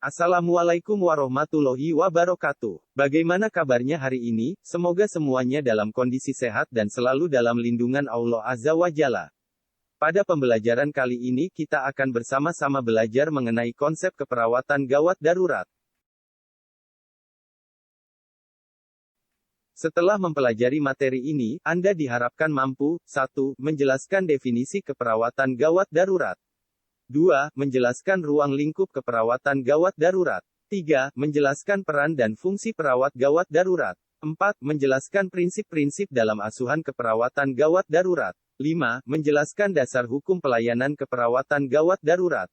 Assalamualaikum warahmatullahi wabarakatuh. Bagaimana kabarnya hari ini? Semoga semuanya dalam kondisi sehat dan selalu dalam lindungan Allah Azza wa Jalla. Pada pembelajaran kali ini kita akan bersama-sama belajar mengenai konsep keperawatan gawat darurat. Setelah mempelajari materi ini, Anda diharapkan mampu, 1. Menjelaskan definisi keperawatan gawat darurat. 2. Menjelaskan ruang lingkup keperawatan gawat darurat. 3. Menjelaskan peran dan fungsi perawat gawat darurat. 4. Menjelaskan prinsip-prinsip dalam asuhan keperawatan gawat darurat. 5. Menjelaskan dasar hukum pelayanan keperawatan gawat darurat.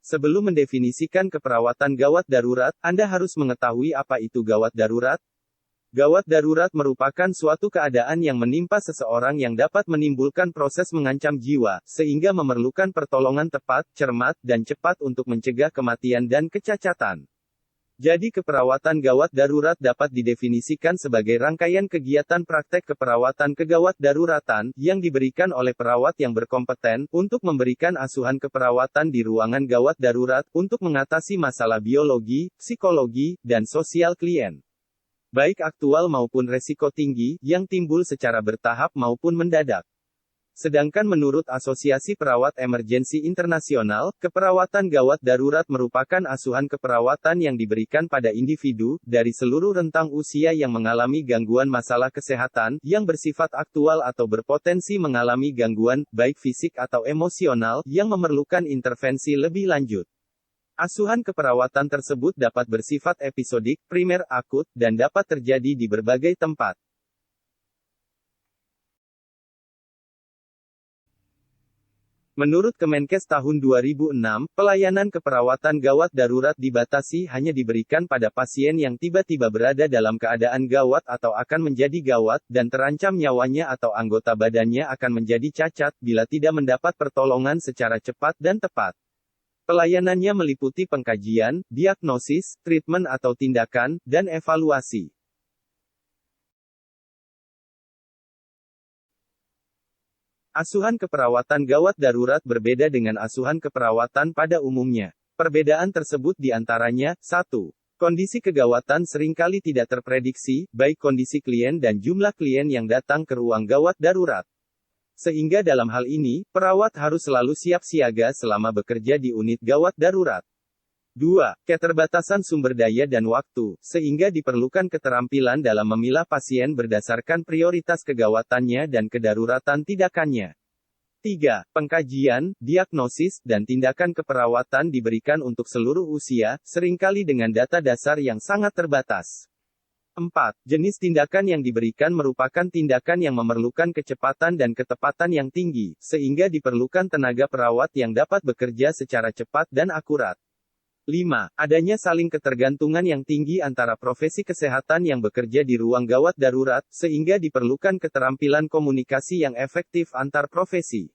Sebelum mendefinisikan keperawatan gawat darurat, Anda harus mengetahui apa itu gawat darurat. Gawat darurat merupakan suatu keadaan yang menimpa seseorang yang dapat menimbulkan proses mengancam jiwa, sehingga memerlukan pertolongan tepat, cermat, dan cepat untuk mencegah kematian dan kecacatan. Jadi keperawatan gawat darurat dapat didefinisikan sebagai rangkaian kegiatan praktek keperawatan kegawat daruratan, yang diberikan oleh perawat yang berkompeten, untuk memberikan asuhan keperawatan di ruangan gawat darurat, untuk mengatasi masalah biologi, psikologi, dan sosial klien. Baik aktual maupun resiko tinggi, yang timbul secara bertahap maupun mendadak. Sedangkan menurut Asosiasi Perawat Emergensi Internasional, keperawatan gawat darurat merupakan asuhan keperawatan yang diberikan pada individu, dari seluruh rentang usia yang mengalami gangguan masalah kesehatan, yang bersifat aktual atau berpotensi mengalami gangguan, baik fisik atau emosional, yang memerlukan intervensi lebih lanjut. Asuhan keperawatan tersebut dapat bersifat episodik, primer, akut, dan dapat terjadi di berbagai tempat. Menurut Kemenkes tahun 2006, pelayanan keperawatan gawat darurat dibatasi hanya diberikan pada pasien yang tiba-tiba berada dalam keadaan gawat atau akan menjadi gawat, dan terancam nyawanya atau anggota badannya akan menjadi cacat, bila tidak mendapat pertolongan secara cepat dan tepat. Pelayanannya meliputi pengkajian, diagnosis, treatment atau tindakan, dan evaluasi. Asuhan keperawatan gawat darurat berbeda dengan asuhan keperawatan pada umumnya. Perbedaan tersebut diantaranya, 1. Kondisi kegawatan seringkali tidak terprediksi, baik kondisi klien dan jumlah klien yang datang ke ruang gawat darurat. Sehingga dalam hal ini, perawat harus selalu siap siaga selama bekerja di unit gawat darurat. 2. Keterbatasan sumber daya dan waktu, sehingga diperlukan keterampilan dalam memilah pasien berdasarkan prioritas kegawatannya dan kedaruratan tindakannya. 3. Pengkajian, diagnosis, dan tindakan keperawatan diberikan untuk seluruh usia, seringkali dengan data dasar yang sangat terbatas. 4. Jenis tindakan yang diberikan merupakan tindakan yang memerlukan kecepatan dan ketepatan yang tinggi, sehingga diperlukan tenaga perawat yang dapat bekerja secara cepat dan akurat. 5. Adanya saling ketergantungan yang tinggi antara profesi kesehatan yang bekerja di ruang gawat darurat, sehingga diperlukan keterampilan komunikasi yang efektif antar profesi.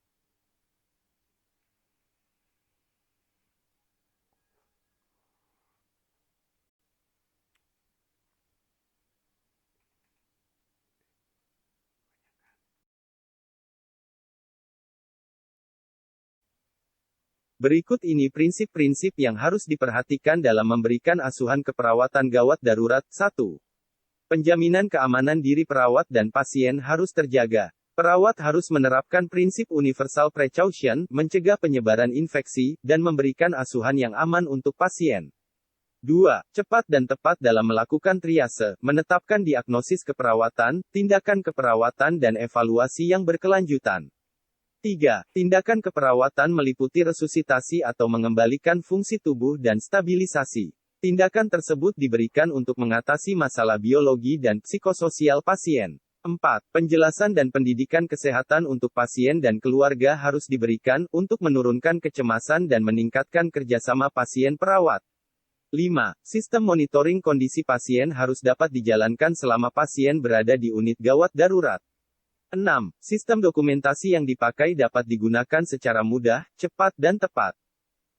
Berikut ini prinsip-prinsip yang harus diperhatikan dalam memberikan asuhan keperawatan gawat darurat. 1. Penjaminan keamanan diri perawat dan pasien harus terjaga. Perawat harus menerapkan prinsip universal precaution, mencegah penyebaran infeksi, dan memberikan asuhan yang aman untuk pasien. 2. Cepat dan tepat dalam melakukan triase, menetapkan diagnosis keperawatan, tindakan keperawatan dan evaluasi yang berkelanjutan. 3. Tindakan keperawatan meliputi resusitasi atau mengembalikan fungsi tubuh dan stabilisasi. Tindakan tersebut diberikan untuk mengatasi masalah biologi dan psikososial pasien. 4. Penjelasan dan pendidikan kesehatan untuk pasien dan keluarga harus diberikan, untuk menurunkan kecemasan dan meningkatkan kerjasama pasien perawat. 5. Sistem monitoring kondisi pasien harus dapat dijalankan selama pasien berada di unit gawat darurat. 6. Sistem dokumentasi yang dipakai dapat digunakan secara mudah, cepat dan tepat,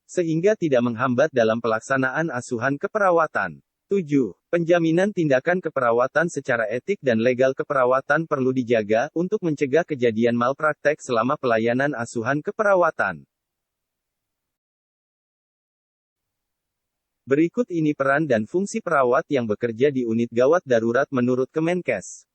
sehingga tidak menghambat dalam pelaksanaan asuhan keperawatan. 7. Penjaminan tindakan keperawatan secara etik dan legal keperawatan perlu dijaga, untuk mencegah kejadian malpraktek selama pelayanan asuhan keperawatan. Berikut ini peran dan fungsi perawat yang bekerja di unit gawat darurat menurut Kemenkes.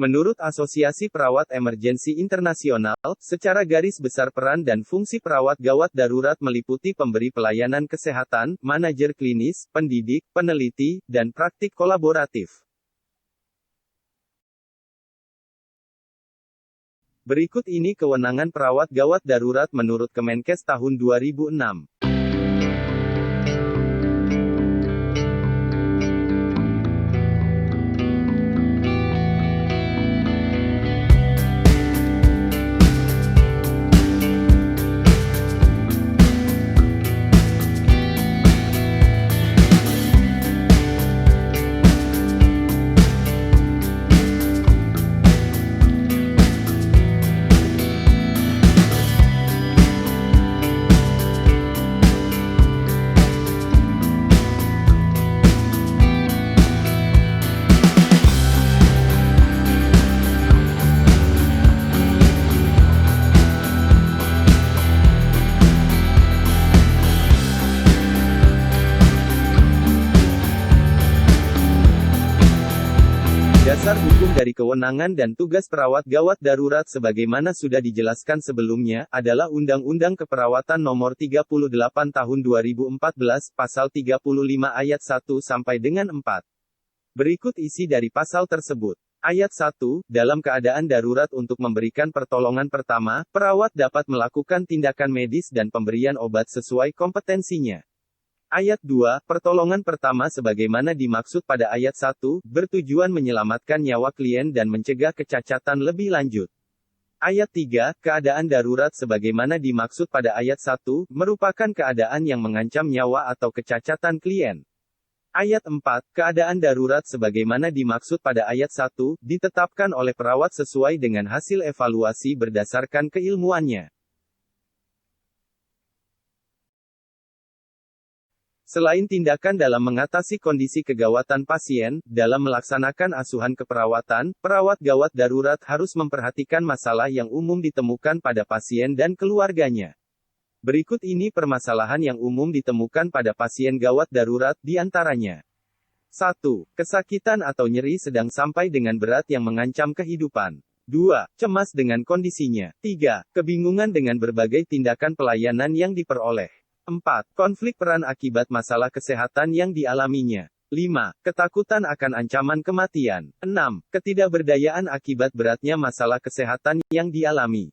Menurut Asosiasi Perawat Emergensi Internasional, secara garis besar peran dan fungsi perawat gawat darurat meliputi pemberi pelayanan kesehatan, manajer klinis, pendidik, peneliti, dan praktik kolaboratif. Berikut ini kewenangan perawat gawat darurat menurut Kemenkes tahun 2006. Dasar hukum dari kewenangan dan tugas perawat gawat darurat sebagaimana sudah dijelaskan sebelumnya, adalah Undang-Undang Keperawatan Nomor 38 Tahun 2014, Pasal 35 Ayat 1 sampai dengan 4. Berikut isi dari pasal tersebut. Ayat 1, dalam keadaan darurat untuk memberikan pertolongan pertama, perawat dapat melakukan tindakan medis dan pemberian obat sesuai kompetensinya. Ayat 2, pertolongan pertama sebagaimana dimaksud pada ayat 1, bertujuan menyelamatkan nyawa klien dan mencegah kecacatan lebih lanjut. Ayat 3, keadaan darurat sebagaimana dimaksud pada ayat 1, merupakan keadaan yang mengancam nyawa atau kecacatan klien. Ayat 4, keadaan darurat sebagaimana dimaksud pada ayat 1, ditetapkan oleh perawat sesuai dengan hasil evaluasi berdasarkan keilmuannya. Selain tindakan dalam mengatasi kondisi kegawatan pasien, dalam melaksanakan asuhan keperawatan, perawat gawat darurat harus memperhatikan masalah yang umum ditemukan pada pasien dan keluarganya. Berikut ini permasalahan yang umum ditemukan pada pasien gawat darurat, di antaranya. 1. Kesakitan atau nyeri sedang sampai dengan berat yang mengancam kehidupan. 2. Cemas dengan kondisinya. 3. Kebingungan dengan berbagai tindakan pelayanan yang diperoleh. 4. Konflik peran akibat masalah kesehatan yang dialaminya. 5. Ketakutan akan ancaman kematian. 6. Ketidakberdayaan akibat beratnya masalah kesehatan yang dialami.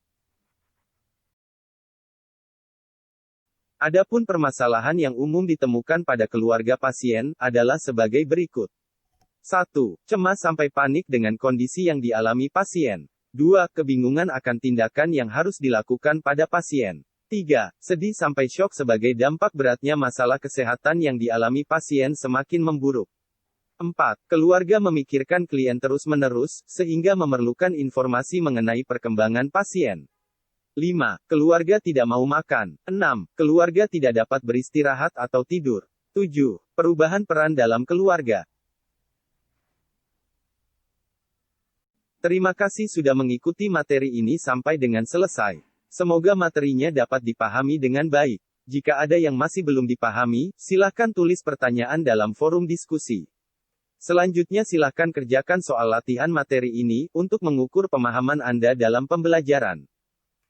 Adapun permasalahan yang umum ditemukan pada keluarga pasien, adalah sebagai berikut. 1. Cemas sampai panik dengan kondisi yang dialami pasien. 2. Kebingungan akan tindakan yang harus dilakukan pada pasien. 3. Sedih sampai syok sebagai dampak beratnya masalah kesehatan yang dialami pasien semakin memburuk. 4. Keluarga memikirkan klien terus-menerus, sehingga memerlukan informasi mengenai perkembangan pasien. 5. Keluarga tidak mau makan. 6. Keluarga tidak dapat beristirahat atau tidur. 7. Perubahan peran dalam keluarga. Terima kasih sudah mengikuti materi ini sampai dengan selesai. Semoga materinya dapat dipahami dengan baik. Jika ada yang masih belum dipahami, silakan tulis pertanyaan dalam forum diskusi. Selanjutnya silakan kerjakan soal latihan materi ini, untuk mengukur pemahaman Anda dalam pembelajaran.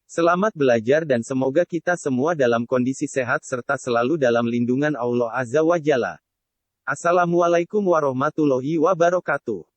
Selamat belajar dan semoga kita semua dalam kondisi sehat serta selalu dalam lindungan Allah Azza wa Jalla. Assalamualaikum warahmatullahi wabarakatuh.